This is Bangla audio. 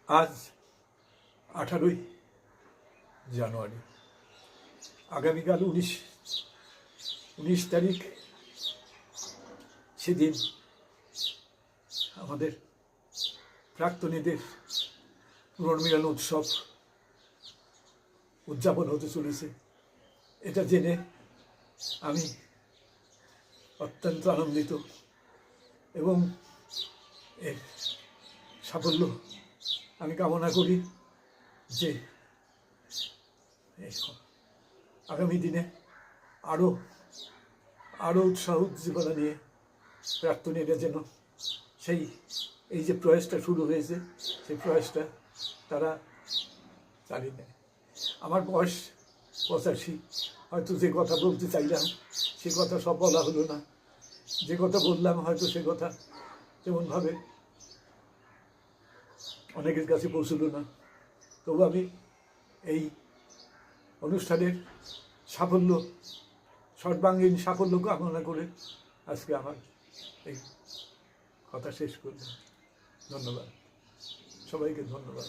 আজ 18ই জানুয়ারি, আগামীকাল 19 তারিখ। সেদিন আমাদের প্রাক্তনীদের পুনর্মিলন উৎসব উদযাপন হতে চলেছে। এটা জেনে আমি অত্যন্ত আনন্দিত এবং এর সাফল্য আমি কামনা করি যে আগামী দিনে আরও উৎসাহ উজ্জীবনা নিয়ে প্রাক্তনীরা যেন এই যে প্রয়াসটা শুরু হয়েছে সেই প্রয়াসটা তারা চালিয়ে নেয়। আমার বয়স 85, হয়তো যে কথা বলতে চাইলাম সে কথা সব বলা হলো না, যে কথা বললাম হয়তো সে কথা তেমনভাবে অনেকের কাছে পৌঁছলো না। তবু আমি এই অনুষ্ঠানের সাফল্য, সর্বাঙ্গীন সাফল্য কামনা করে আজকে আমার এই কথা শেষ করলাম। ধন্যবাদ, সবাইকে ধন্যবাদ।